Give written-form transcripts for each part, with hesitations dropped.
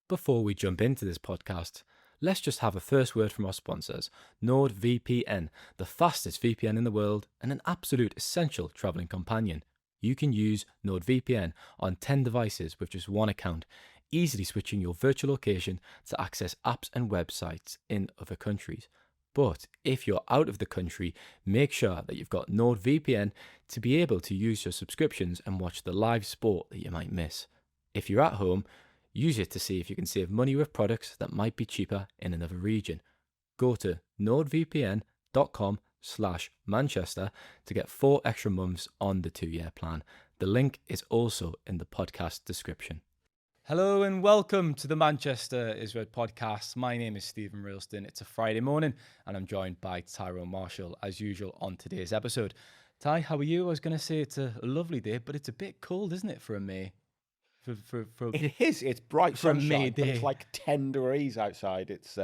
Before we jump into this podcast, let's just have a first word from our sponsors, NordVPN, the fastest VPN in the world and an absolute essential travelling companion. You can use NordVPN on 10 devices with just one account, easily switching your virtual location to access apps and websites in other countries. But if you're out of the country, make sure that you've got NordVPN to be able to use your subscriptions and watch the live sport that you might miss. If you're at home, use it to see if you can save money with products that might be cheaper in another region. Go to nordvpn.com/Manchester to get 4 extra months on the 2-year plan. The link is also in the podcast description. Hello and welcome to the Manchester is Red podcast. My name is Stephen Railston. It's a Friday morning and I'm joined by Tyrone Marshall as usual on today's episode. Ty, how are you? I was going to say it's a lovely day, but it's a bit cold, isn't it, for a May? It is. It's bright sunshine, but it's like 10 degrees outside. It's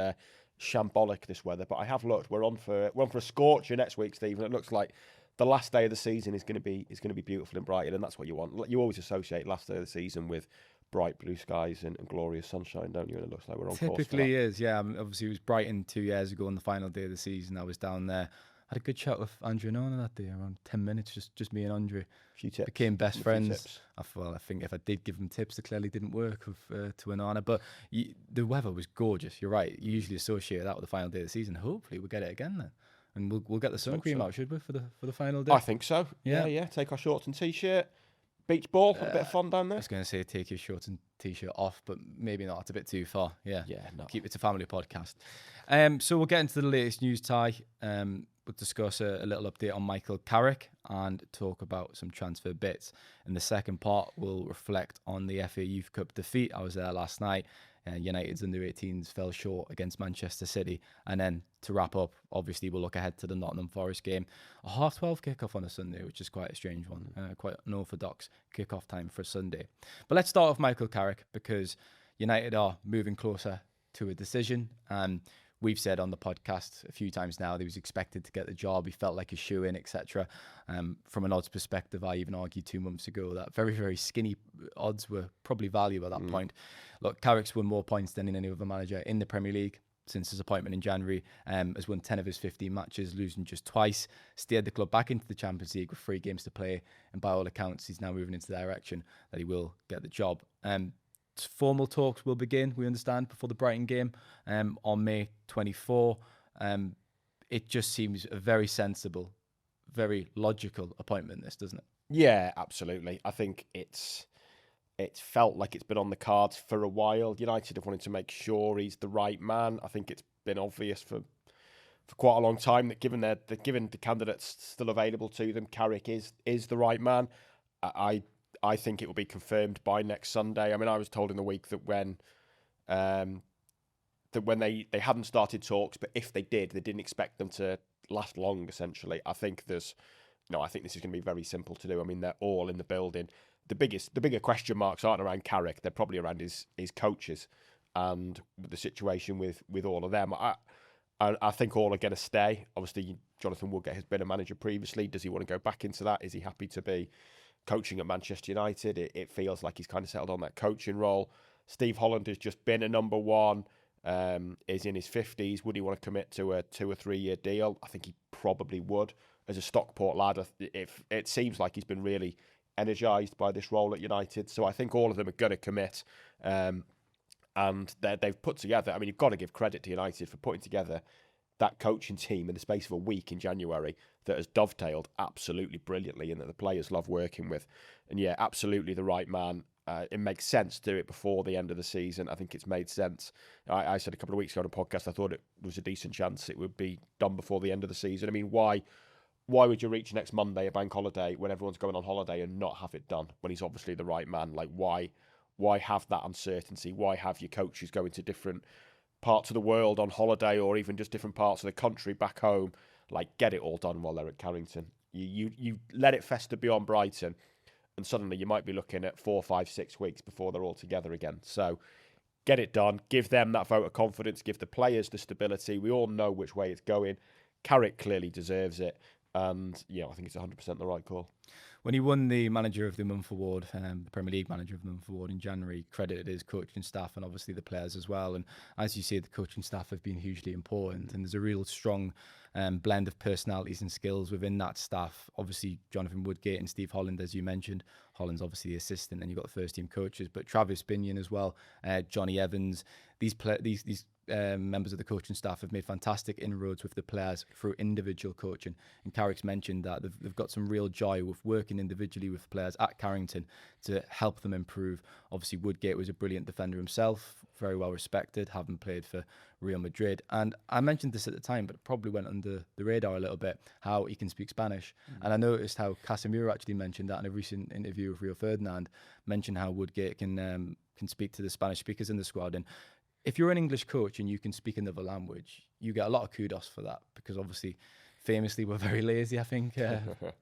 shambolic, this weather. But I have looked. We're on for a scorcher next week, Stephen. It looks like the last day of the season is going to be beautiful in Brighton, and that's what you want. You always associate last day of the season with bright blue skies and glorious sunshine, don't you? And it looks like we're on course. Typically is, yeah. Obviously, it was Brighton 2 years ago on the final day of the season. I was down there. I had a good chat with Andrew Nona that day, around 10 minutes, just me and Andrew. Few tips. Became best friends. I think if I did give him tips, they clearly didn't work with to Onana. But the weather was gorgeous. You're right. You usually associate that with the final day of the season. Hopefully, we'll get it again then. And we'll get the sun cream out, should we, for the final day? I think so. Yeah. Take our shorts and t-shirt. Beach ball, a bit of fun down there. I was going to say take your shorts and t-shirt off, but maybe not. It's a bit too far. Yeah. No. Keep it a family podcast. So we'll get into the latest news, Ty. We'll discuss a little update on Michael Carrick and talk about some transfer bits. In the second part, we'll reflect on the FA Youth Cup defeat. I was there last night. United's under-18s fell short against Manchester City. And then to wrap up, obviously, we'll look ahead to the Nottingham Forest game. A 12:30 kickoff on a Sunday, which is quite a strange one. Quite an orthodox kickoff time for a Sunday. But let's start with Michael Carrick because United are moving closer to a decision. We've said on the podcast a few times now that he was expected to get the job. He felt like a shoe-in, etc. From an odds perspective, I even argued 2 months ago that very, very skinny odds were probably value at that point. Look, Carrick's won more points than any other manager in the Premier League since his appointment in January. Has won 10 of his 15 matches, losing just twice. Steered the club back into the Champions League with 3 games to play. And by all accounts, he's now moving into the direction that he will get the job. Formal talks will begin, we understand, before the Brighton game on May 24. It just seems a very sensible, very logical appointment, this, doesn't it? Yeah, absolutely. I think it's felt like it's been on the cards for a while. United have wanted to make sure he's the right man. I think it's been obvious for quite a long time that given the candidates still available to them, Carrick is the right man. I think it will be confirmed by next Sunday. I mean, I was told in the week that when they hadn't started talks, but if they did, they didn't expect them to last long. Essentially, I think this is going to be very simple to do. I mean, they're all in the building. The bigger question marks aren't around Carrick; they're probably around his coaches and the situation with all of them. I think all are going to stay. Obviously, Jonathan Woodgate has been a manager previously. Does he want to go back into that? Is he happy to be coaching at Manchester United? It feels like he's kind of settled on that coaching role. Steve Holland has just been a number one, is in his 50s. Would he want to commit to a 2 or 3 year deal? I think he probably would. As a Stockport lad, it seems like he's been really energised by this role at United. So I think all of them are going to commit. And they've put together, I mean, you've got to give credit to United for putting together that coaching team in the space of a week in January that has dovetailed absolutely brilliantly and that the players love working with. And yeah, absolutely the right man. It makes sense to do it before the end of the season. I think it's made sense. I said a couple of weeks ago on a podcast, I thought it was a decent chance it would be done before the end of the season. I mean, why would you reach next Monday, a bank holiday, when everyone's going on holiday and not have it done when he's obviously the right man? Like, why have that uncertainty? Why have your coaches going to different parts of the world on holiday or even just different parts of the country back home? Like, get it all done while they're at Carrington. You let it fester beyond Brighton and suddenly you might be looking at 4, 5, 6 weeks before they're all together again. So get it done. Give them that vote of confidence. Give the players the stability. We all know which way it's going. Carrick clearly deserves it. And yeah, I think it's 100% the right call. When he won the Manager of the Month award, the Premier League Manager of the Month award in January, credited his coaching staff and obviously the players as well. And as you say, the coaching staff have been hugely important, and there's a real strong blend of personalities and skills within that staff. Obviously, Jonathan Woodgate and Steve Holland, as you mentioned. Holland's obviously the assistant, and you've got the first team coaches, but Travis Binion as well, Johnny Evans. These members of the coaching staff have made fantastic inroads with the players through individual coaching. And Carrick's mentioned that they've got some real joy with working individually with players at Carrington to help them improve. Obviously, Woodgate was a brilliant defender himself, very well respected, having played for Real Madrid. And I mentioned this at the time, but it probably went under the radar a little bit, how he can speak Spanish. And I noticed how Casemiro actually mentioned that in a recent interview with Rio Ferdinand, mentioned how Woodgate can speak to the Spanish speakers in the squad. And if you're an English coach and you can speak another language, you get a lot of kudos for that, because obviously, famously, we're very lazy, I think,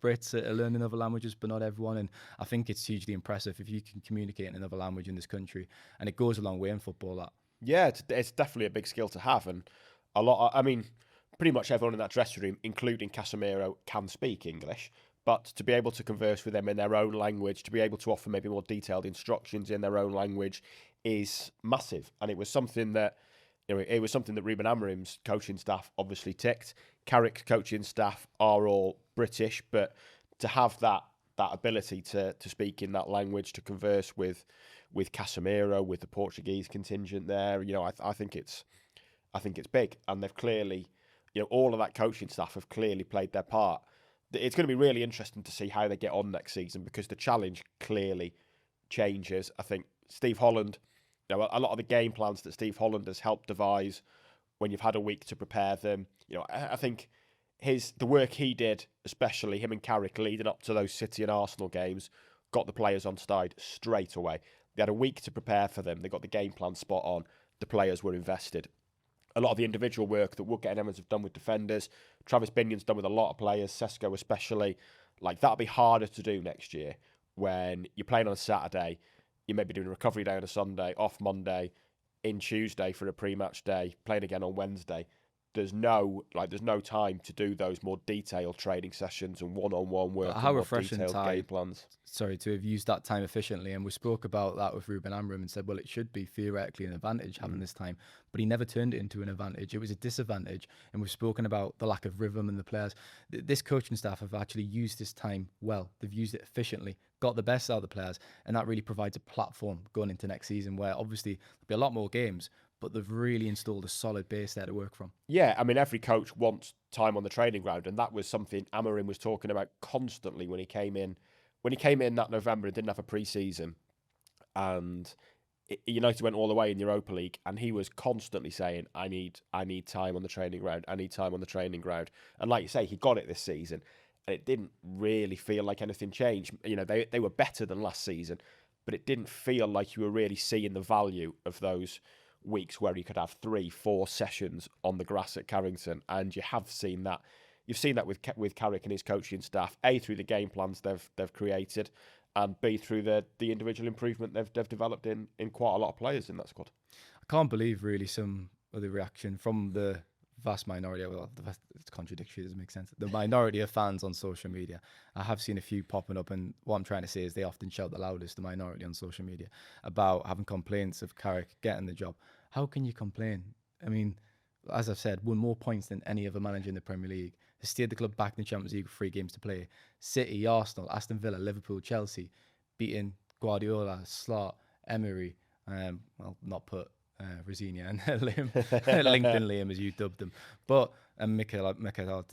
Brits at learning other languages, but not everyone. And I think it's hugely impressive if you can communicate in another language in this country. And it goes a long way in football, that. Yeah, it's definitely a big skill to have. And pretty much everyone in that dressing room, including Casemiro, can speak English. But to be able to converse with them in their own language, to be able to offer maybe more detailed instructions in their own language is massive. And it was something that, Ruben Amorim's coaching staff obviously ticked. Carrick's coaching staff are all British, but to have that ability to speak in that language, to converse with Casemiro, with the Portuguese contingent there, I think it's big. And they've clearly, all of that coaching staff have clearly played their part. It's going to be really interesting to see how they get on next season, because the challenge clearly changes. I think Steve Holland, a lot of the game plans that Steve Holland has helped devise, when you've had a week to prepare them, I think the work he did, especially him and Carrick leading up to those City and Arsenal games, got the players on side straight away. They had a week to prepare for them. They got the game plan spot on. The players were invested. A lot of the individual work that Woodgate and Evans have done with defenders, Travis Binion's done with a lot of players, Sesko especially, that'll be harder to do next year when you're playing on a Saturday. You may be doing a recovery day on a Sunday, off Monday, in Tuesday for a pre-match day, playing again on Wednesday. There's no time to do those more detailed training sessions and one-on-one work. How refreshing, detailed game plans. Sorry, to have used that time efficiently. And we spoke about that with Ruben Amorim and said, well, it should be theoretically an advantage having this time. But he never turned it into an advantage. It was a disadvantage. And we've spoken about the lack of rhythm in the players. This coaching staff have actually used this time well. They've used it efficiently, got the best out of the players. And that really provides a platform going into next season where obviously there'll be a lot more games, but they've really installed a solid base there to work from. Yeah, every coach wants time on the training ground, and that was something Amorim was talking about constantly when he came in. When he came in that November and didn't have a pre-season, and United went all the way in Europa League, and he was constantly saying, I need time on the training ground, I need time on the training ground. And like you say, he got it this season, and it didn't really feel like anything changed. They were better than last season, but it didn't feel like you were really seeing the value of those weeks where you could have 3-4 sessions on the grass at Carrington, and you have seen that. You've seen that with Carrick and his coaching staff, A, through the game plans they've created, and B, through the individual improvement they've developed in quite a lot of players in that squad. I can't believe really some of the reaction from the vast minority. Well, it's contradictory, it doesn't make sense. The minority of fans on social media. I have seen a few popping up, and what I'm trying to say is they often shout the loudest, the minority on social media, about having complaints of Carrick getting the job. How can you complain? As I've said, won more points than any other manager in the Premier League. Has steered the club back in the Champions League with 3 games to play. City, Arsenal, Aston Villa, Liverpool, Chelsea, beating Guardiola, Slot, Emery, not put Rosinia and Liam, LinkedIn Liam as you dubbed them, but Mikel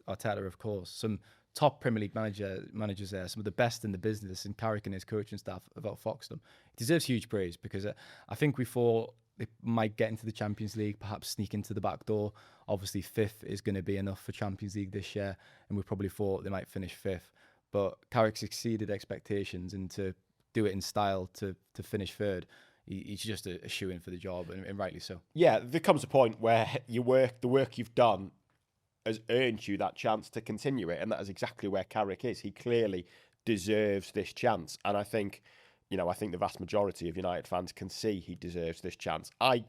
Arteta, of course. Some top Premier League managers there, some of the best in the business, and Carrick and his coaching staff have outfoxed them. He deserves huge praise, because I think we thought they might get into the Champions League, perhaps sneak into the back door. Obviously, 5th is going to be enough for Champions League this year, and we probably thought they might finish 5th. But Carrick's exceeded expectations, and to do it in style to finish 3rd, he's just a shoo-in for the job, and rightly so. Yeah, there comes a point where the work you've done has earned you that chance to continue it, and that is exactly where Carrick is. He clearly deserves this chance, and I think the vast majority of United fans can see he deserves this chance. I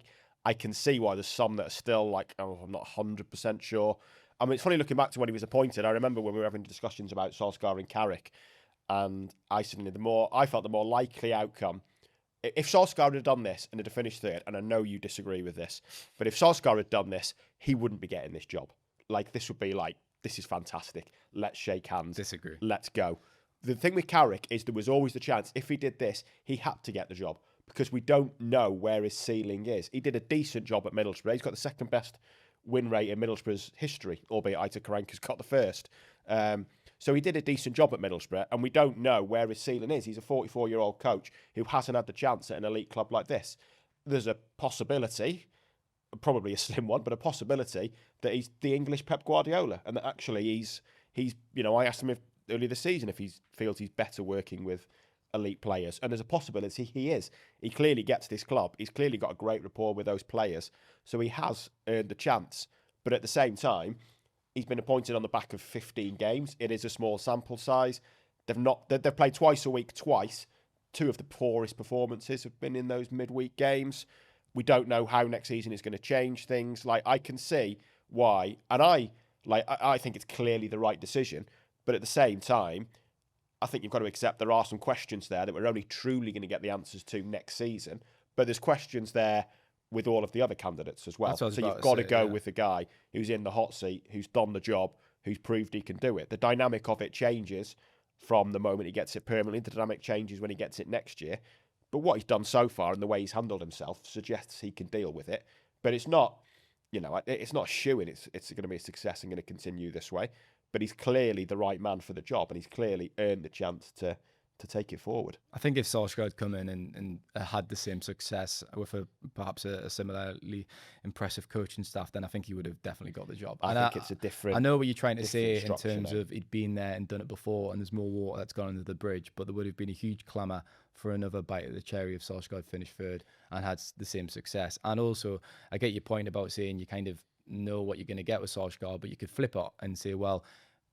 can see why there's some that are still like, I'm not 100% sure. I mean, it's funny looking back to when he was appointed. I remember when we were having discussions about Solskjaer and Carrick, and I felt the more likely outcome. If Solskjaer had done this and had finished third, and I know you disagree with this, but if Solskjaer had done this, he wouldn't be getting this job. Like, this would be like, this is fantastic. Let's shake hands. Disagree. Let's go. The thing with Carrick is there was always the chance, if he did this, he had to get the job because we don't know where his ceiling is. He did a decent job at Middlesbrough. He's got the second best win rate in Middlesbrough's history, albeit Ita Karanka's got the first. So he did a decent job at Middlesbrough, and we don't know where his ceiling is. He's a 44-year-old coach who hasn't had the chance at an elite club like this. There's a possibility, probably a slim one, but a possibility that he's the English Pep Guardiola, and that actually he's I asked him earlier this season if he feels he's better working with elite players, and there's a possibility he is. He clearly gets this club. He's clearly got a great rapport with those players, so he has earned the chance. But at the same time, he's been appointed on the back of 15 games. It is a small sample size. They've played twice a week, twice. Two of the poorest performances have been in those midweek games. We don't know how next season is going to change things. Like, I can see why, and I think it's clearly the right decision. But at the same time, I think you've got to accept there are some questions there that we're only truly going to get the answers to next season. But there's questions there with all of the other candidates as well. So you've got to go with the guy who's in the hot seat, who's done the job, who's proved he can do it. The dynamic of it changes from the moment he gets it permanently. The dynamic changes when he gets it next year. But what he's done so far and the way he's handled himself suggests he can deal with it. But it's not, it's not a shoo-in. It's going to be a success and going to continue this way. But he's clearly the right man for the job, and he's clearly earned the chance to take it forward. I think if Solskjaer had come in and had the same success with perhaps a similarly impressive coaching staff, then I think he would have definitely got the job. I think it's a different. I know what you're trying to say in structure terms now. of he'd been there and done it before, and there's more water that's gone under the bridge. But there would have been a huge clamour for another bite of the cherry if Solskjaer had finished third and had the same success. And also, I get your point about saying you kind of know what you're going to get with Solskjaer, but you could flip it and say, well,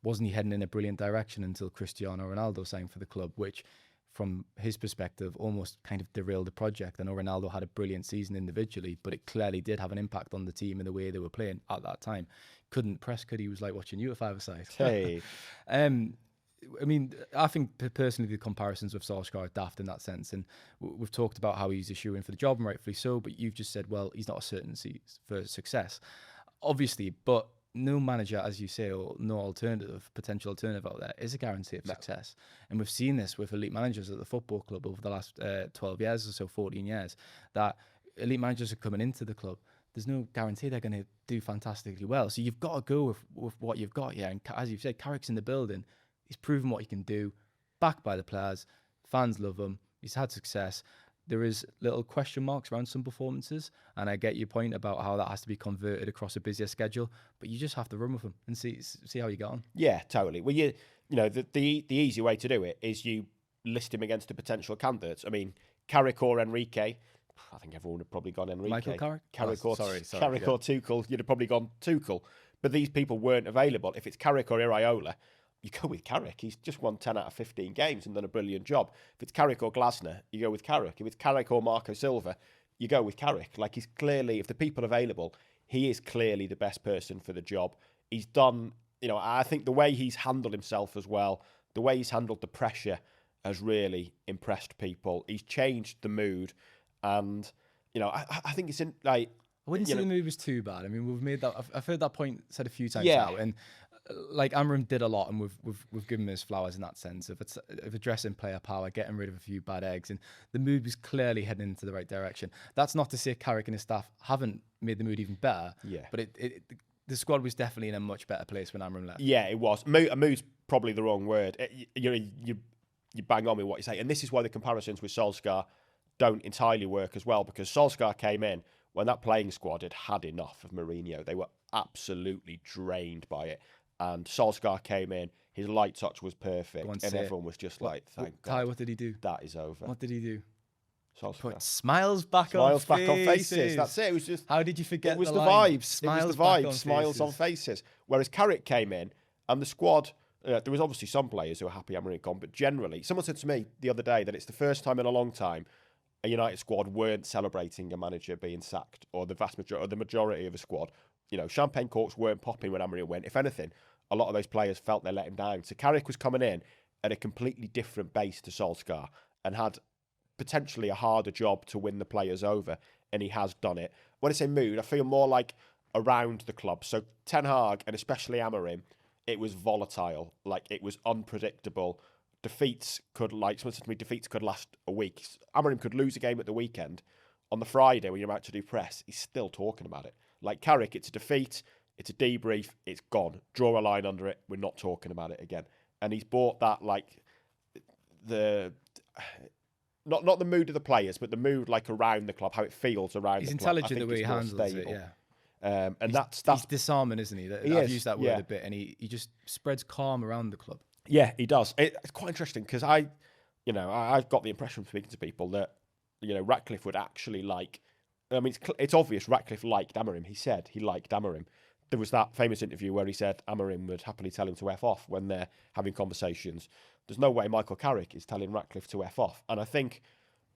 wasn't he heading in a brilliant direction until Cristiano Ronaldo signed for the club, which from his perspective almost kind of derailed the project. I know Ronaldo had a brilliant season individually, but it clearly did have an impact on the team and the way they were playing at that time. Couldn't press, could he? Was like watching you at five-a-side. Hey. I mean, I think personally the comparisons with Solskjaer are daft in that sense, and we've talked about how he's a shoo-in for the job, and rightfully so, but you've just said, well, he's not a certainty for success. Obviously, but no manager, as you say, or no potential alternative out there is a guarantee of success. And we've seen this with elite managers at the football club over the last 12 years or so, 14 years, that elite managers are coming into the club. There's no guarantee they're going to do fantastically well. So you've got to go with what you've got here. And as you've said, Carrick's in the building. He's proven what he can do, backed by the players. Fans love him. He's had success. There is little question marks around some performances, and I get your point about how that has to be converted across a busier schedule. But you just have to run with him and see how you get on. Yeah, totally. Well, the easy way to do it is you list him against the potential candidates. I mean, Carrick or Enrique. I think everyone would have probably gone Enrique. Michael Carrick? Carrick or Tuchel. You'd have probably gone Tuchel. But these people weren't available. If it's Carrick or Iraola, you go with Carrick. He's just won 10 out of 15 games and done a brilliant job. If it's Carrick or Glasner, you go with Carrick. If it's Carrick or Marco Silva, you go with Carrick. Like, he's clearly, if the people available, he is clearly the best person for the job. He's done, I think the way he's handled himself as well, the way he's handled the pressure has really impressed people. He's changed the mood. And, I think it's in, like... I wouldn't say the mood was too bad. I mean, we've made that... I've heard that point said a few times Yeah. now. And like Amorim did a lot, and we've given him his flowers in that sense of addressing player power, getting rid of a few bad eggs, and the mood was clearly heading into the right direction. That's not to say Carrick and his staff haven't made the mood even better. Yeah. But the squad was definitely in a much better place when Amorim left. Yeah, it was. Mood's probably the wrong word. You bang on with what you say, and this is why the comparisons with Solskjaer don't entirely work as well, because Solskjaer came in when that playing squad had enough of Mourinho. They were absolutely drained by it. And Solskjaer came in, his light touch was perfect, and everyone was just like, thank God. Ty, what did he do? That is over. What did he do? Solskjaer. Put smiles back on faces. That's it. It was just... How did you forget It was the line? vibes. Smiles It was the back vibes. on Smiles faces. on faces. Whereas Carrick came in, and the squad... there was obviously some players who were happy Amorim gone, but generally... Someone said to me the other day that it's the first time in a long time a United squad weren't celebrating a manager being sacked, or the vast majority, or the majority of a squad, champagne corks weren't popping when Amorim went. If anything, a lot of those players felt they let him down. So Carrick was coming in at a completely different base to Solskjaer and had potentially a harder job to win the players over, and he has done it. When I say mood, I feel more like around the club. So Ten Hag, and especially Amorim, it was volatile. Like, it was unpredictable. Defeats could last a week. Amorim could lose a game at the weekend. On the Friday, when you're about to do press, he's still talking about it. Like Carrick, it's a defeat, it's a debrief, it's gone. Draw a line under it, we're not talking about it again. And he's brought that, like, not the mood of the players, but the mood, like, around the club, how it feels around the club. He's intelligent the way he handles it, yeah. He's disarming, isn't he? I've used that word a bit, and he just spreads calm around the club. Yeah, he does. It's quite interesting because I've got the impression from speaking to people that, Ratcliffe would actually like. I mean, it's obvious Ratcliffe liked Amorim. He said he liked Amorim. There was that famous interview where he said Amorim would happily tell him to F off when they're having conversations. There's no way Michael Carrick is telling Ratcliffe to F off. And I think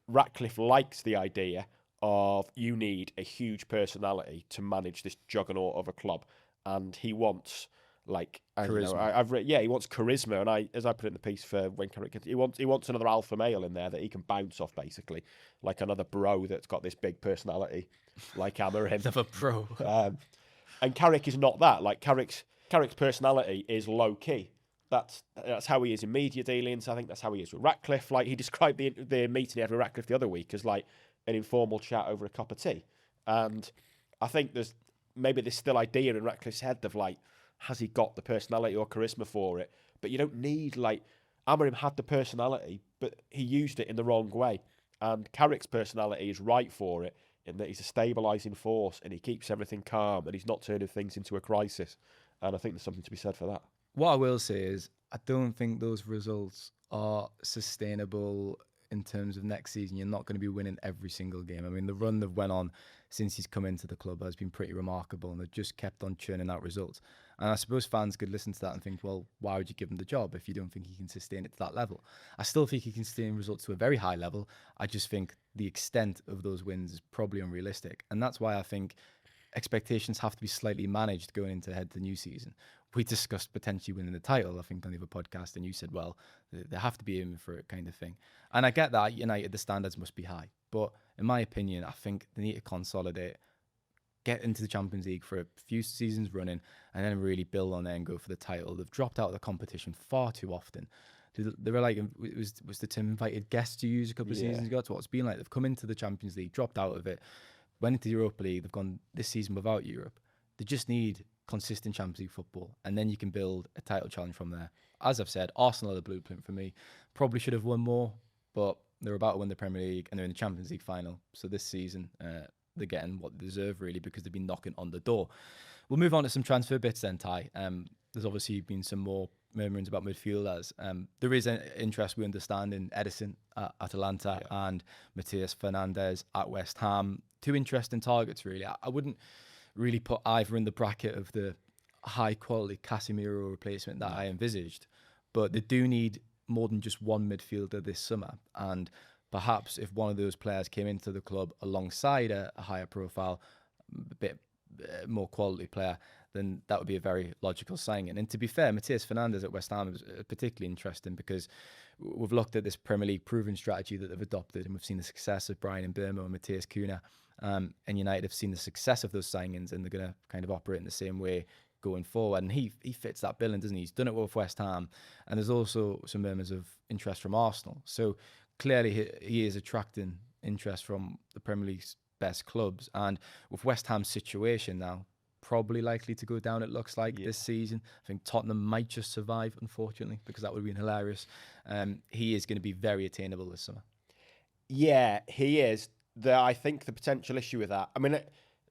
Ratcliffe likes the idea of you need a huge personality to manage this juggernaut of a club. And he wants, like, charisma. He wants charisma. And as I put it in the piece for when Carrick, he wants another alpha male in there that he can bounce off, basically, like another bro that's got this big personality, like Amorim. Another bro. And Carrick is not that. Like, Carrick's personality is low key. That's how he is in media dealings. I think that's how he is with Ratcliffe. Like, he described the meeting he had with Ratcliffe the other week as like an informal chat over a cup of tea. And I think there's this still idea in Ratcliffe's head of, like, has he got the personality or charisma for it? But you don't need, like, Amorim had the personality, but he used it in the wrong way. And Carrick's personality is right for it, in that he's a stabilising force and he keeps everything calm and he's not turning things into a crisis. And I think there's something to be said for that. What I will say is, I don't think those results are sustainable in terms of next season. You're not going to be winning every single game. I mean, the run they've went on since he's come into the club has been pretty remarkable, and they've just kept on churning out results. And I suppose fans could listen to that and think, well, why would you give him the job if you don't think he can sustain it to that level? I still think he can sustain results to a very high level. I just think the extent of those wins is probably unrealistic. And that's why I think expectations have to be slightly managed going into the new season. We discussed potentially winning the title, I think, on the other podcast, and you said, well, they have to be aiming for it, kind of thing. And I get that, United, the standards must be high. But in my opinion, I think they need to consolidate, get into the Champions League for a few seasons running, and then really build on it and go for the title. They've dropped out of the competition far too often. They were like, was the term invited guests to use a couple of seasons ago? That's what it's been like. They've come into the Champions League, dropped out of it, went into the Europa League. They've gone this season without Europe. They just need consistent Champions League football, and then you can build a title challenge from there. As I've said, Arsenal are the blueprint for me. Probably should have won more, but they're about to win the Premier League and they're in the Champions League final. So this season, they're getting what they deserve, really, because they've been knocking on the door. We'll move on to some transfer bits then, Ty. There's obviously been some more murmurings about midfielders. There is an interest, we understand, in Ederson at Atalanta and Matias Fernandez at West Ham. Two interesting targets, really. I wouldn't really put either in the bracket of the high-quality Casemiro replacement that I envisaged, but they do need more than just one midfielder this summer. And perhaps if one of those players came into the club alongside a higher profile, a bit more quality player, then that would be a very logical signing. And to be fair, Matias Fernandez at West Ham is particularly interesting because we've looked at this Premier League proven strategy that they've adopted, and we've seen the success of Brian Mbeumo and Matthias Cunha. And United have seen the success of those signings, and they're going to kind of operate in the same way going forward. And he fits that billing, doesn't he? He's done it well with West Ham. And there's also some murmurs of interest from Arsenal. So clearly he is attracting interest from the Premier League's best clubs. And with West Ham's situation now, probably likely to go down, it looks like, this season. I think Tottenham might just survive, unfortunately, because that would have been hilarious. He is going to be very attainable this summer. Yeah, he is. I think the potential issue with that, I mean,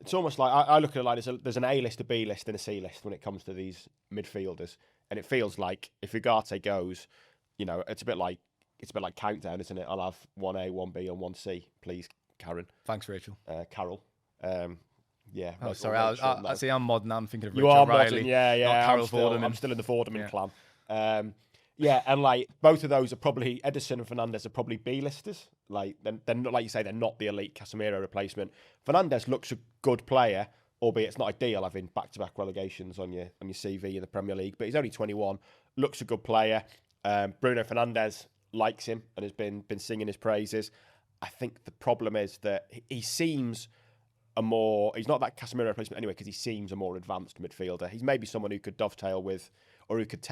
it's almost like, I look at it like there's an A list, a B list, and a C list when it comes to these midfielders. And it feels like if Woodgate goes, it's a bit like Countdown, isn't it? I'll have 1A, 1B, and 1C, please, Karen. Thanks, Rachel. Carol. Yeah. Oh, sorry. I see I'm modern. I'm thinking of Richard Rachel Riley. Modern, yeah. Carol I'm still in the Vorderman clan. Yeah, and like both of those are probably, Ederson and Fernandez are probably B-listers. Like they're not, like you say, they're not the elite Casemiro replacement. Fernandez looks a good player, albeit it's not ideal having back-to-back relegations on your CV in the Premier League. But he's only 21, looks a good player. Bruno Fernandes likes him and has been singing his praises. I think the problem is that he seems he's not that Casemiro replacement anyway, because he seems a more advanced midfielder. He's maybe someone who could dovetail with, or who could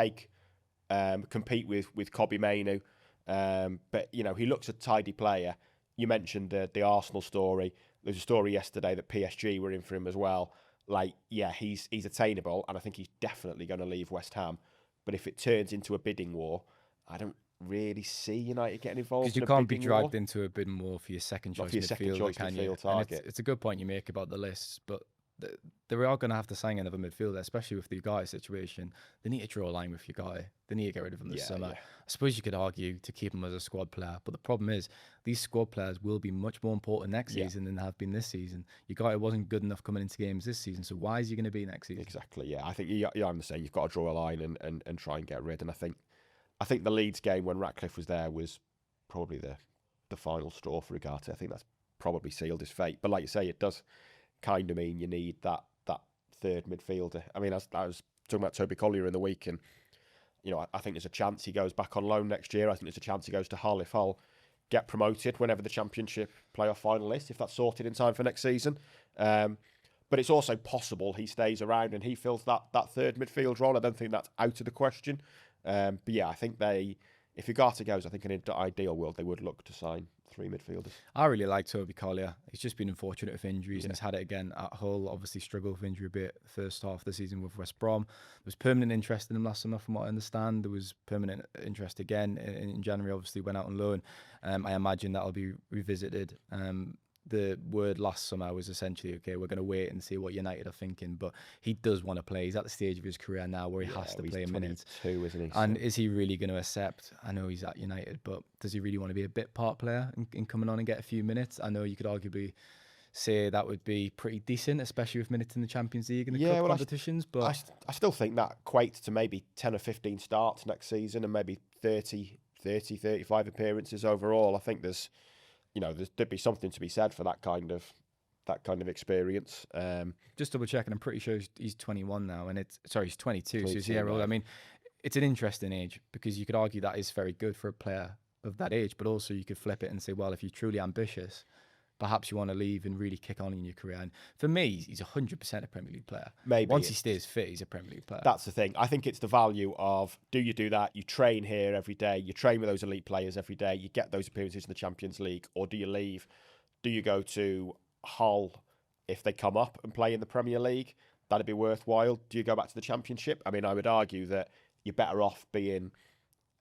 compete with Kobbie Mainoo. But, he looks a tidy player. You mentioned the Arsenal story. There's a story yesterday that PSG were in for him as well. He's attainable, and I think he's definitely going to leave West Ham. But if it turns into a bidding war, I don't really see United getting involved. Because you can't be dragged into a bidding war for your second choice midfielder, can you? Target. It's a good point you make about the lists, but they are going to have to sign another midfielder, especially with the Ugarte situation. They need to draw a line with Ugarte. They need to get rid of him this summer. Yeah. I suppose you could argue to keep him as a squad player, but the problem is these squad players will be much more important next season than they have been this season. Ugarte wasn't good enough coming into games this season, so why is he going to be next season? Exactly, yeah. I think I'm the same. You've got to draw a line and try and get rid. And I think the Leeds game when Ratcliffe was there was probably the final straw for Ugarte. I think that's probably sealed his fate. But like you say, it does kind of mean you need that third midfielder. I mean, I was talking about Toby Collier in the week, and I think there's a chance he goes back on loan next year. I think there's a chance he goes to Hull if Hull get promoted whenever the Championship playoff final is, if that's sorted in time for next season. But it's also possible he stays around and he fills that third midfield role. I don't think that's out of the question. But yeah, I think if Ugarte goes, I think in an ideal world they would look to sign 3 midfielders. I really like Toby Collier. He's just been unfortunate with injuries and has had it again at Hull. Obviously struggled with injury a bit the first half of the season with West Brom. There was permanent interest in him last summer from what I understand. There was permanent interest again in January, obviously went out on loan. I imagine that'll be revisited. The word last summer was essentially, okay, we're going to wait and see what United are thinking. But he does want to play. He's at the stage of his career now where he has to play a minute. He's 22, isn't he? And is he really going to accept? I know he's at United, but does he really want to be a bit part player in coming on and get a few minutes? I know you could arguably say that would be pretty decent, especially with minutes in the Champions League and the cup competitions. But I still think that equates to maybe 10 or 15 starts next season and maybe 30, 35 appearances overall. I think there'd be something to be said for that kind of experience. Just double checking, I'm pretty sure he's 21 now, and he's 22, so he's a year old. I mean, it's an interesting age because you could argue that is very good for a player of that age, but also you could flip it and say, well, if you're truly ambitious, perhaps you want to leave and really kick on in your career. And for me, he's 100% a Premier League player. Maybe once he stays fit, he's a Premier League player. That's the thing. I think it's the value of, do you do that? You train here every day. You train with those elite players every day. You get those appearances in the Champions League. Or do you leave? Do you go to Hull if they come up and play in the Premier League? That'd be worthwhile. Do you go back to the Championship? I mean, I would argue that you're better off being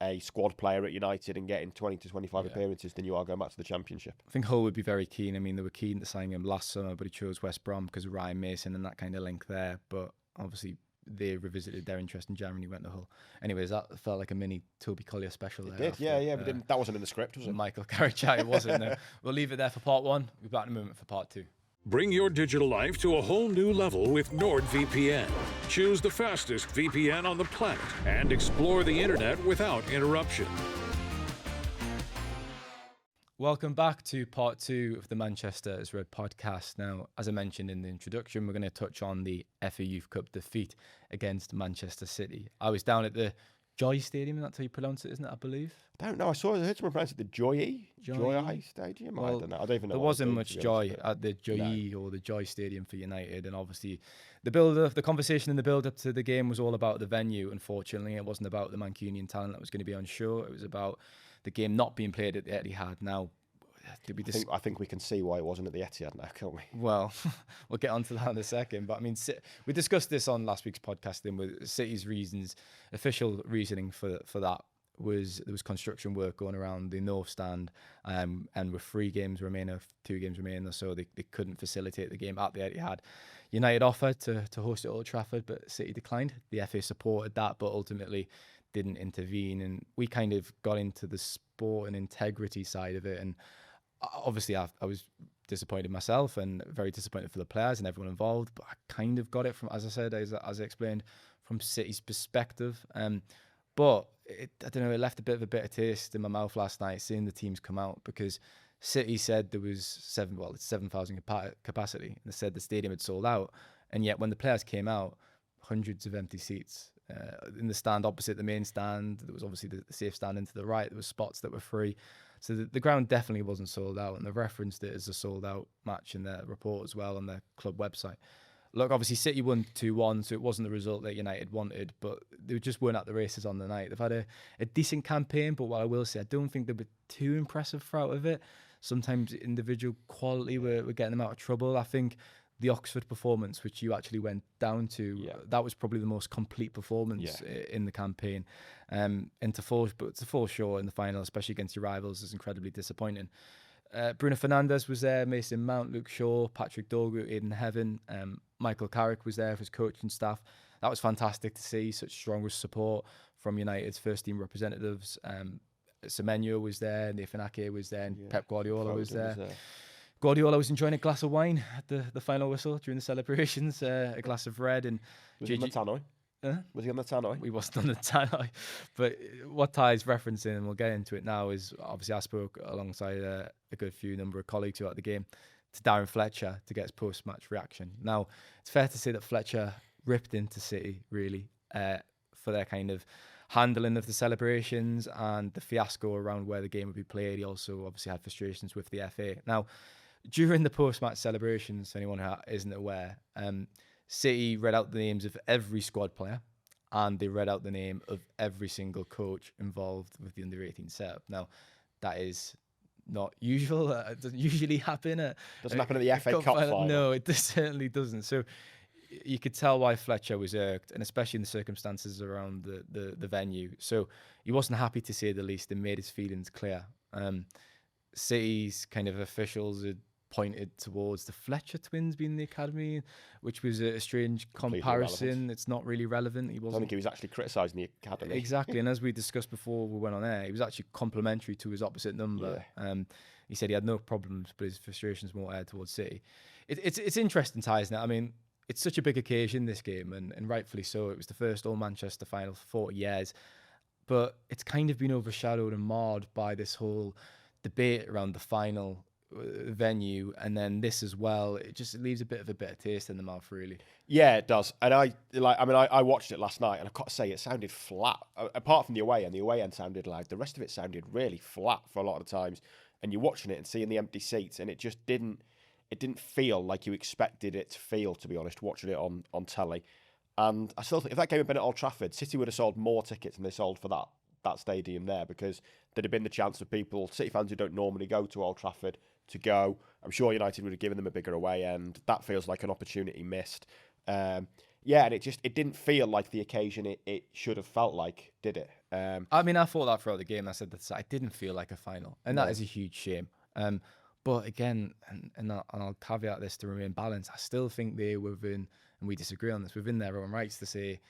a squad player at United and getting 20 to 25 appearances than you are going back to the Championship. I think Hull would be very keen. I mean, they were keen to sign him last summer, but he chose West Brom because of Ryan Mason and that kind of link there. But obviously, they revisited their interest in January and went to Hull. Anyways, that felt like a mini Toby Collier special there. It did, but that wasn't in the script, was it? Michael Carrick, it wasn't. No. We'll leave it there for part 1. We'll be back in a moment for part 2. Bring your digital life to a whole new level with NordVPN. Choose the fastest VPN on the planet and explore the internet without interruption. Welcome back to part 2 of the Manchester is Red podcast. Now, as I mentioned in the introduction, we're going to touch on the FA Youth Cup defeat against Manchester City. I was down at the Joy Stadium, that's how you pronounce it, isn't it, I believe? I don't know. I heard someone pronounce it the Joy Stadium. Well, I don't know. I don't even know. There wasn't much joy at the Joy or the Joy Stadium for United, and obviously the conversation in the build-up to the game was all about the venue. Unfortunately, it wasn't about the Mancunian talent that was going to be on show. It was about the game not being played at the Etihad. Now, I think we can see why it wasn't at the Etihad now, can't we? Well, we'll get onto that in a second. But I mean, we discussed this on last week's podcasting with City's reasons. Official reasoning for that was there was construction work going around the North Stand, and with 2 games remaining or so, they couldn't facilitate the game at the Etihad. United offered to host at Old Trafford, but City declined. The FA supported that, but ultimately didn't intervene. And we kind of got into the sport and integrity side of it, and obviously I was disappointed myself and very disappointed for the players and everyone involved, but I kind of got it from, as I said, as I explained, from City's perspective. But I don't know, it left a bit of a bitter taste in my mouth last night seeing the teams come out, because City said there was 7,000 capacity, and they said the stadium had sold out, And yet when the players came out, hundreds of empty seats. In the stand opposite the main stand, there was obviously the safe stand into the right. There was spots that were free. So the ground definitely wasn't sold out, and they've referenced it as a sold out match in their report as well on their club website. Look, obviously City won 2-1, so it wasn't the result that United wanted, but they just weren't at the races on the night. They've had a decent campaign, but what I will say, I don't think they were too impressive throughout of it. Sometimes individual quality were getting them out of trouble. I think the Oxford performance, which you actually went down to, that was probably the most complete performance in the campaign. And to fall short in the final, especially against your rivals, is incredibly disappointing. Bruno Fernandes was there, Mason Mount, Luke Shaw, Patrick Dorgu, Aidan Heaven, Michael Carrick was there for his coaching staff. That was fantastic to see, such strong support from United's first team representatives. Semenyo was there, Nathan Ake was there, and Pep Guardiola was there. Guardiola was enjoying a glass of wine at the final whistle during the celebrations, a glass of red. And was he on the tannoy? Was he on the tannoy? He wasn't on the tannoy. But what Ty's referencing, and we'll get into it now, is obviously I spoke alongside a good number of colleagues throughout the game to Darren Fletcher to get his post-match reaction. Now, it's fair to say that Fletcher ripped into City, really, for their kind of handling of the celebrations and the fiasco around where the game would be played. He also obviously had frustrations with the FA. Now, during the post-match celebrations, anyone who isn't aware, City read out the names of every squad player, and they read out the name of every single coach involved with the under-18 setup. Now, that is not usual. It doesn't usually happen. Doesn't happen at the FA Cup final. No, it certainly doesn't. So you could tell why Fletcher was irked, and especially in the circumstances around the venue. So he wasn't happy, to say the least, and made his feelings clear. City's kind of officials had pointed towards the Fletcher twins being in the academy, which was a strange comparison. Irrelevant. It's not really relevant. I don't think he was actually criticising the academy. Exactly, and as we discussed before we went on air, he was actually complimentary to his opposite number. Yeah. He said he had no problems, but his frustrations more aired towards City. It's interesting, Ty, isn't it? I mean, it's such a big occasion, this game, and rightfully so. It was the first All-Manchester final for 40 years, but it's kind of been overshadowed and marred by this whole debate around the final venue, and then this as well. It leaves a bit of a bitter taste in the mouth, really. Yeah, it does. And I watched it last night, and I've got to say it sounded flat. Apart from the away end sounded like the rest of it sounded really flat for a lot of the times. And you're watching it and seeing the empty seats, and it just didn't feel like you expected it to feel, to be honest, watching it on telly. And I still think if that game had been at Old Trafford, City would have sold more tickets than they sold for that stadium there, because there'd have been the chance of people, City fans who don't normally go to Old Trafford, to go. I'm sure United would have given them a bigger away end. That feels like an opportunity missed. And it didn't feel like the occasion it should have felt like, did it? I mean, I thought that throughout the game. I said that it didn't feel like a final, and that is a huge shame. But again, and I'll caveat this to remain balanced, I still think they were within, and we disagree on this, within their own rights to say,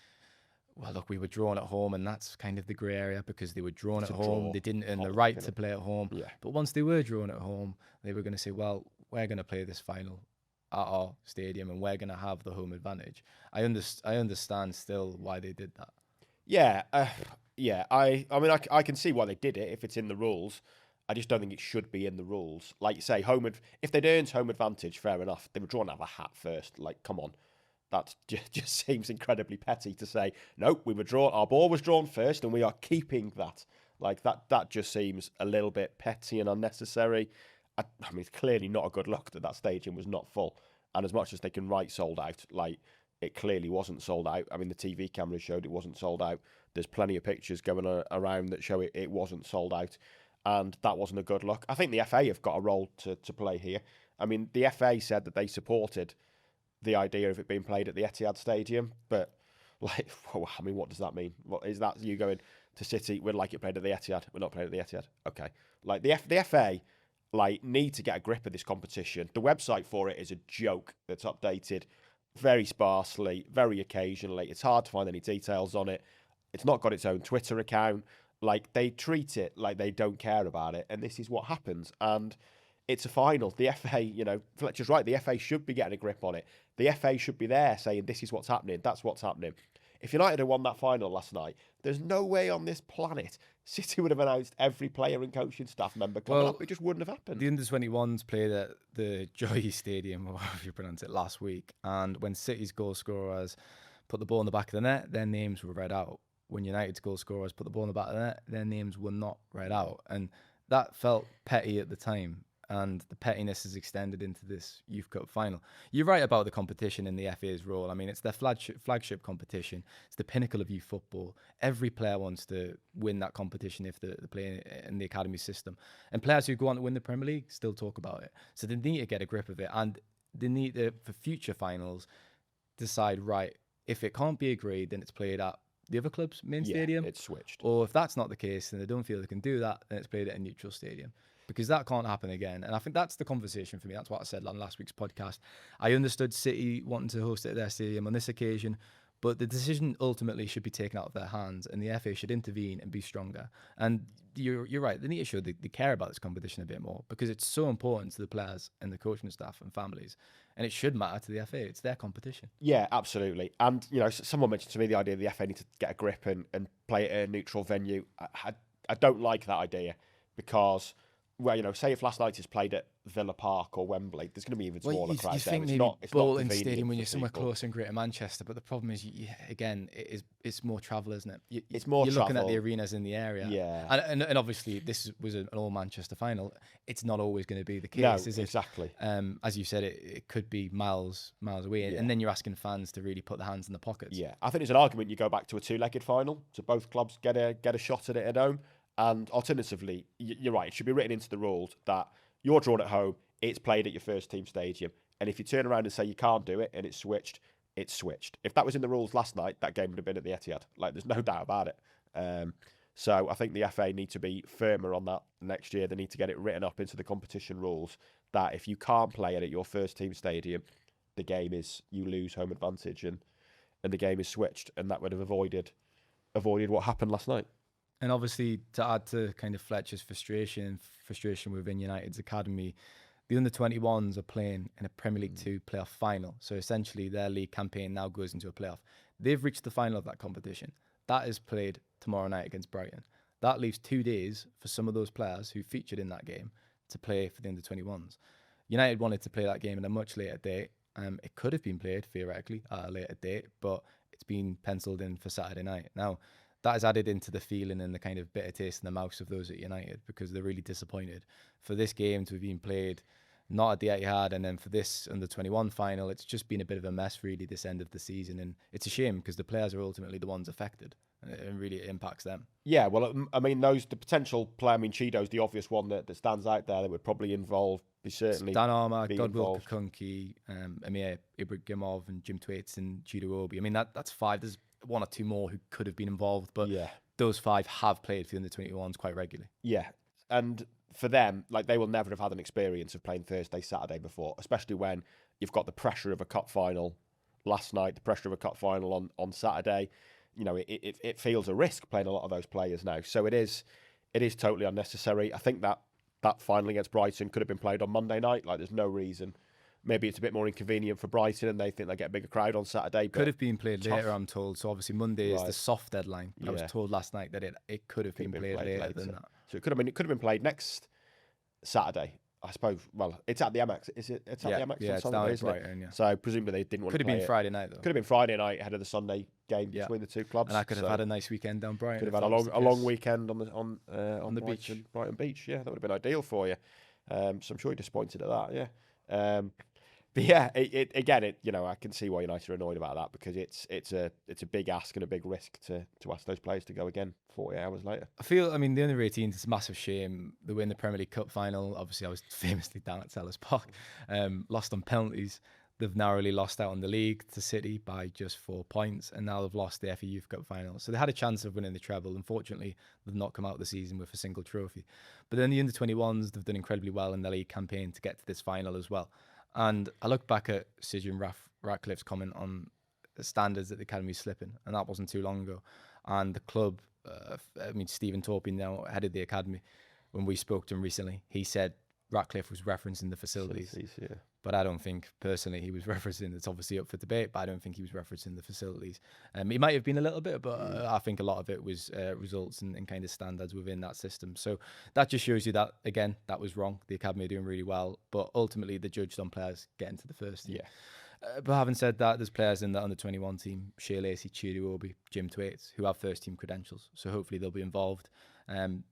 well, look, we were drawn at home, and that's kind of the grey area, because they were drawn at home. They didn't earn the right to play at home. Yeah. But once they were drawn at home, they were going to say, well, we're going to play this final at our stadium, and we're going to have the home advantage. I understand still why they did that. Yeah. I mean, I can see why they did it if it's in the rules. I just don't think it should be in the rules. Like you say, if they'd earned home advantage, fair enough. They were drawn out of a hat first. Like, come on. That just seems incredibly petty to say, nope, our ball was drawn first and we are keeping that. Like, that just seems a little bit petty and unnecessary. I mean, it's clearly not a good look that stadium was not full. And as much as they can write sold out, like, it clearly wasn't sold out. I mean, the TV cameras showed it wasn't sold out. There's plenty of pictures going around that show it wasn't sold out. And that wasn't a good look. I think the FA have got a role to play here. I mean, the FA said that they supported the idea of it being played at the Etihad Stadium, but like, I mean, what does that mean? What is that? You going to City? We'd like it played at the Etihad. We're not playing at the Etihad. Okay, like the FA, like, need to get a grip of this competition. The website for it is a joke that's updated very sparsely, very occasionally. It's hard to find any details on it. It's not got its own Twitter account. Like, they treat it like they don't care about it, and this is what happens. And it's a final. The FA, Fletcher's right. The FA should be getting a grip on it. The FA should be there saying, this is what's happening. That's what's happening. If United had won that final last night, there's no way on this planet City would have announced every player and coaching staff member coming up. It just wouldn't have happened. The under-21s played at the Joy Stadium, or however you pronounce it, last week. And when City's goal scorers put the ball in the back of the net, their names were read out. When United's goal scorers put the ball in the back of the net, their names were not read out. And that felt petty at the time. And the pettiness is extended into this Youth Cup final. You're right about the competition and the FA's role. I mean, it's their flagship competition. It's the pinnacle of youth football. Every player wants to win that competition if they're playing in the academy system. And players who go on to win the Premier League still talk about it. So they need to get a grip of it. And they need to, for future finals, decide, right, if it can't be agreed, then it's played at the other club's main stadium. It's switched. Or if that's not the case and they don't feel they can do that, then it's played at a neutral stadium. Because that can't happen again. And I think that's the conversation for me. That's what I said on last week's podcast. I understood City wanting to host it at their stadium on this occasion, but the decision ultimately should be taken out of their hands and the FA should intervene and be stronger. And you're right. They need to show they care about this competition a bit more because it's so important to the players and the coaching staff and families. And it should matter to the FA. It's their competition. Yeah, absolutely. And, you know, someone mentioned to me the idea the FA need to get a grip and play at a neutral venue. I don't like that idea because... Well, you know, say if last night is played at Villa Park or Wembley, there's going to be even smaller crowds there. It's not Bolton Stadium when you're somewhere close in Greater Manchester, but the problem is, it's more travel, isn't it? It's more You're travel. looking at the arenas in the area. Yeah. And obviously, this was an all-Manchester final. It's not always going to be the case, No, is it? exactly. As you said, it could be miles away. Yeah. And then you're asking fans to really put their hands in the pockets. Yeah. I think there's an argument you go back to a two-legged final, so both clubs get a shot at it at home. And alternatively, you're right, it should be written into the rules that you're drawn at home, it's played at your first team stadium. And if you turn around and say you can't do it and it's switched, it's switched. If that was in the rules last night, that game would have been at the Etihad. Like, there's no doubt about it. So I think the FA need to be firmer on that next year. They need to get it written up into the competition rules that if you can't play it at your first team stadium, the game is, you lose home advantage and the game is switched. And that would have avoided what happened last night. And obviously, to add to kind of Fletcher's frustration within United's academy, the under-21s are playing in a Premier League 2 playoff final. So essentially, their league campaign now goes into a playoff. They've reached the final of that competition. That is played tomorrow night against Brighton. That leaves 2 days for some of those players who featured in that game to play for the under-21s. United wanted to play that game at a much later date. It could have been played, theoretically, at a later date, but it's been penciled in for Saturday night. Now, that is added into the feeling and the kind of bitter taste in the mouths of those at United because they're really disappointed. For this game to have been played not at the Etihad and then for this under-21 final, it's just been a bit of a mess really this end of the season. And it's a shame because the players are ultimately the ones affected and really it impacts them. Yeah, well, I mean, the potential player, I mean, Chido's the obvious one that stands out there that would probably certainly Dan Armour, Godwill Kakunki, Amir Ibrahimov and Jim Thwaites and Chido Obi. I mean, that's 5. There's 1 or 2 more who could have been involved, but those 5 have played for the under-21s quite regularly. Yeah, and for them, like, they will never have had an experience of playing Thursday, Saturday before, especially when you've got the pressure of a cup final last night, the pressure of a cup final on Saturday. You know, it feels a risk playing a lot of those players now. So it is totally unnecessary. I think that final against Brighton could have been played on Monday night. Like, there's no reason. Maybe it's a bit more inconvenient for Brighton and they think they get a bigger crowd on Saturday. Could have been played later, I'm told. So obviously Monday is the soft deadline. I was told last night that it could have been played later than that. So it could have been played next Saturday, I suppose. Well, it's at the Amex. It's at the Amex on Sunday, isn't it? Yeah. So presumably they didn't want to play it. Could have been Friday night though. Could have been Friday night ahead of the Sunday game between the two clubs. And I could have had a nice weekend down Brighton. Could have had a long weekend on the beach. Brighton Beach. Yeah, that would have been ideal for you. So I'm sure you're disappointed at that. Yeah. But yeah, again, you know, I can see why United are annoyed about that because it's a big ask and a big risk to ask those players to go again 40 hours later. I mean, the under-18s, it's a massive shame. They win the Premier League Cup final. Obviously, I was famously down at Selhurst Park. Lost on penalties. They've narrowly lost out on the league to City by just 4 points, and now they've lost the FA Youth Cup final. So they had a chance of winning the treble. Unfortunately, they've not come out of the season with a single trophy. But then the under-21s, they've done incredibly well in their league campaign to get to this final as well. And I look back at Sidran Ratcliffe's comment on the standards that the academy's slipping, and that wasn't too long ago. And the club, Stephen Torpey, now head of the academy, when we spoke to him recently, he said Ratcliffe was referencing the facilities. Yeah. But I don't think, personally, he was referencing, it's obviously up for debate, but I don't think he was referencing the facilities. He might have been a little bit, but I think a lot of it was results and kind of standards within that system. So that just shows you that, again, that was wrong. The academy are doing really well, but ultimately they judged on players getting to the first team. Yeah. But having said that, there's players in the under-21 team, Shea Lacey, Chidi Obi, Jim Thwaites, who have first-team credentials. So hopefully they'll be involved.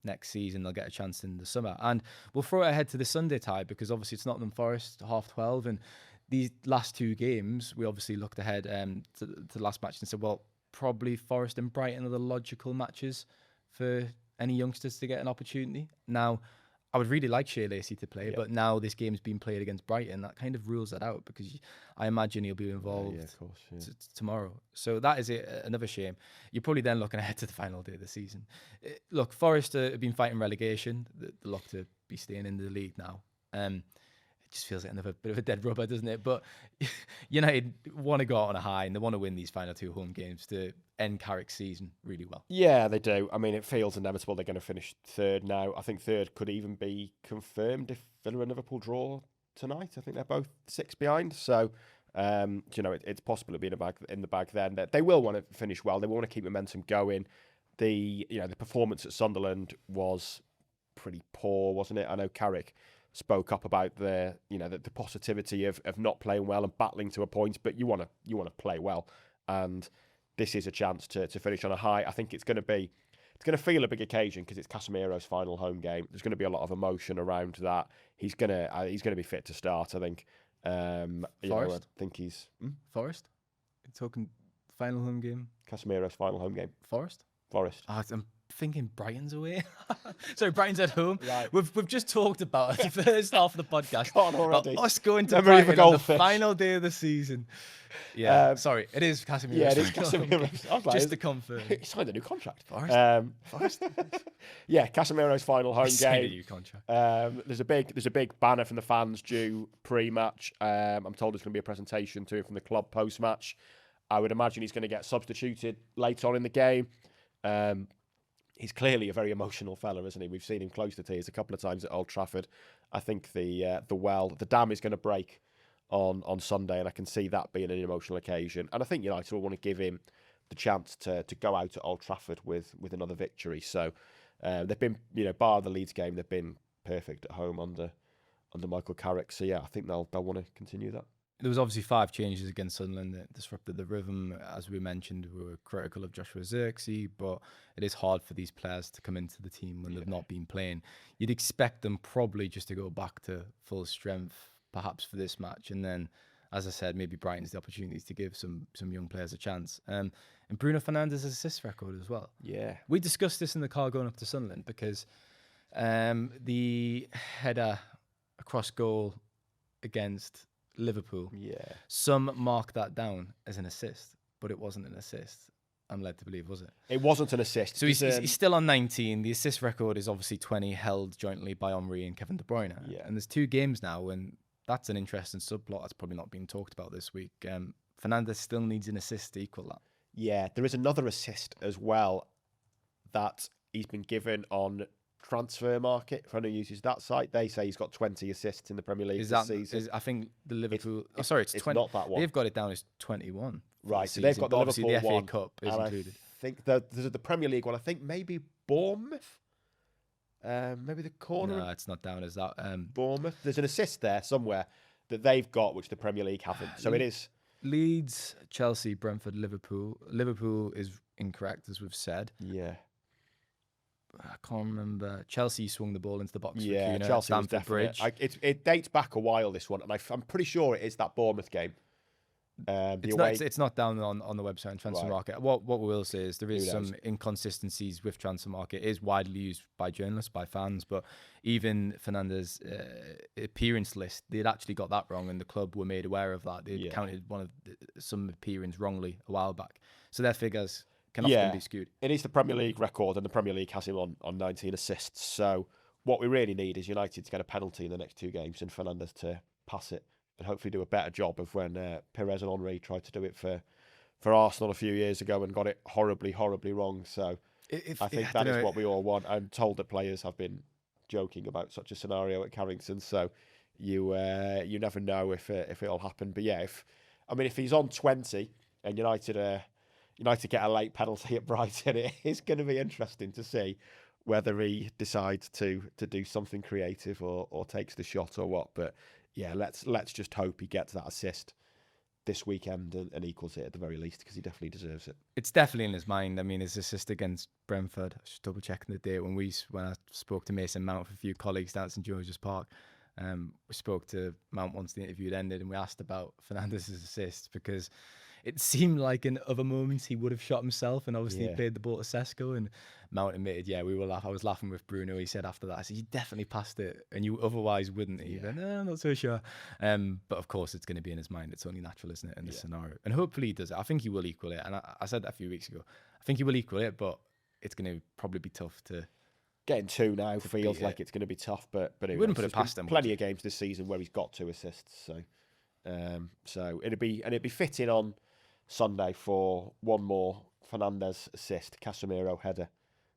Next season they'll get a chance in the summer, and we'll throw it ahead to the Sunday tie because obviously it's Nottingham Forest 12:30, and these last two games we obviously looked ahead to the last match and said, well, probably Forest and Brighton are the logical matches for any youngsters to get an opportunity. Now, I would really like Shea Lacey to play, but now this game's been played against Brighton. That kind of rules that out because I imagine he'll be involved of course, tomorrow. So that is another shame. You're probably then looking ahead to the final day of the season. Look, Forest have been fighting relegation. They look to be staying in the league now. It just feels like another bit of a dead rubber, doesn't it? But United want to go out on a high and they want to win these final two home games to end Carrick's season really well. Yeah, they do. I mean, it feels inevitable they're going to finish third now. I think third could even be confirmed if Villa and Liverpool draw tonight. I think they're both 6 behind. So, it's possible to be in the bag then. They will want to finish well. They want to keep momentum going. The performance at Sunderland was pretty poor, wasn't it? I know Carrick spoke up about the positivity of not playing well and battling to a point, but you want to play well, and this is a chance to finish on a high. I think it's going to feel a big occasion because it's Casemiro's final home game. There's going to be a lot of emotion around that. He's going to be fit to start, I think. Forest? I think he's Forest? You're talking final home game? Casemiro's final home game. Forest. I'm thinking Brighton's away. Sorry, Brighton's at home. Right. We've just talked about the first half of the podcast. Gone already. Us going to Memory of a Brighton on the goldfish. final day of the season. Yeah, sorry, it is Casemiro. Yeah, it is Casemiro. Just to confirm. He signed a new contract. Forest. Yeah, Casemiro's final home Signed a game. new contract. There's a big banner from the fans due pre-match. I'm told there's going to be a presentation to him from the club post-match. I would imagine he's going to get substituted later on in the game. He's clearly a very emotional fella, isn't he? We've seen him close to tears a couple of times at Old Trafford. I think the dam is going to break on Sunday, and I can see that being an emotional occasion. And I think United will want to give him the chance to go out at Old Trafford with another victory. So they've been, bar the Leeds game, they've been perfect at home under Michael Carrick. So yeah, I think they'll want to continue that. There was obviously 5 changes against Sunderland that disrupted the rhythm. As we mentioned, we were critical of Joshua Zirkzee, but it is hard for these players to come into the team when they've not been playing. You'd expect them probably just to go back to full strength, perhaps for this match, and then, as I said, maybe Brighton's the opportunities to give some young players a chance. And Bruno Fernandes' assist record as well. Yeah, we discussed this in the car going up to Sunderland because the header across goal against Liverpool. Yeah. Some mark that down as an assist, but it wasn't an assist. I'm led to believe, was it? It wasn't an assist. So he's still on 19. The assist record is obviously 20, held jointly by Henry and Kevin De Bruyne. Yeah. And there's 2 games now, and that's an interesting subplot that's probably not been talked about this week. Fernandez still needs an assist to equal that. Yeah, there is another assist as well that he's been given on Transfer Market. If anyone uses that site, they say he's got 20 assists in the Premier League this season. I think the Liverpool... It's 20. not that one. They've got it down as 21. Right, so they've got the obviously Liverpool the one. FA Cup is included. I think there's the Premier League one. I think maybe Bournemouth. Maybe the corner. No, it's not down as that. Bournemouth. There's an assist there somewhere that they've got, which the Premier League haven't. So it is Leeds, Chelsea, Brentford, Liverpool. Liverpool is incorrect, as we've said. Yeah. I can't remember. Chelsea swung the ball into the box. Yeah, for Chelsea was Stamford Bridge. It dates back a while, this one, and I'm pretty sure it is that Bournemouth game. It's not down on the website and Transfer Market. What we will say is there is some inconsistencies with Transfer Market. It is widely used by journalists, by fans, but even Fernandez' appearance list, they'd actually got that wrong, and the club were made aware of that. They counted some appearance wrongly a while back, so their figures can often be skewed. It is the Premier League record, and the Premier League has him on 19 assists. So what we really need is United to get a penalty in the next 2 games and Fernandez to pass it and hopefully do a better job of when Perez and Henry tried to do it for Arsenal a few years ago and got it horribly, horribly wrong. So I think that is what we all want. I'm told that players have been joking about such a scenario at Carrington. So you never know if it'll happen. But yeah, if he's on 20 and United get a late penalty at Brighton, it is going to be interesting to see whether he decides to do something creative or takes the shot or what. But yeah, let's just hope he gets that assist this weekend and equals it at the very least, because he definitely deserves it. It's definitely in his mind. I mean, his assist against Brentford, I was just double checking the date when I spoke to Mason Mount with a few colleagues down at St George's Park. We spoke to Mount once the interview had ended, and we asked about Fernandez's assist, because it seemed like in other moments he would have shot himself, and obviously he played the ball to Sesko, and Mount admitted, I was laughing with Bruno. He said after that, I said, you definitely passed it, and you otherwise wouldn't. He went, no, I'm not so sure. But of course, it's going to be in his mind. It's only natural, isn't it, in this scenario? And hopefully he does it. I think he will equal it. And I said that a few weeks ago. I think he will equal it, but it's going to probably be tough to... Getting 2 now feels like it's going to be tough, but he wouldn't put it past him. Plenty of games this season where he's got 2 assists, so it'd be fitting on Sunday for one more Fernandez assist, Casemiro header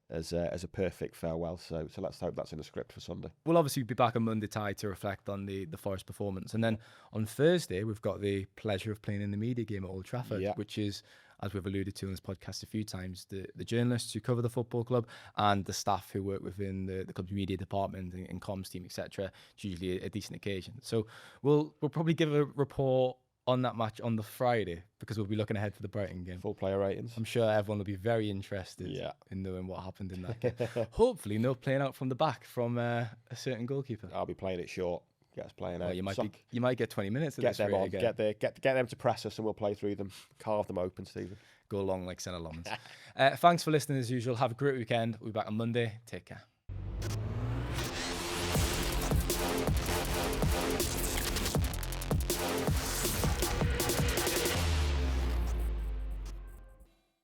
as a perfect farewell. So let's hope that's in the script for Sunday. We'll obviously be back on Monday, Ty, to reflect on the Forest performance, and then on Thursday we've got the pleasure of playing in the media game at Old Trafford, which is, as we've alluded to in this podcast a few times, the journalists who cover the football club and the staff who work within the club's media department and comms team, etc. It's usually a decent occasion. So we'll probably give a report on that match on the Friday, because we'll be looking ahead to the Brighton game. Full player ratings. I'm sure everyone will be very interested in knowing what happened in that game. Hopefully no playing out from the back from a certain goalkeeper. I'll be playing it short. Get us playing out. You might get 20 minutes of get this them on. again. Get them to press us, and we'll play through them. Carve them open, Stephen. Go along like Senna Lommans. Thanks for listening as usual. Have a great weekend. We'll be back on Monday. Take care.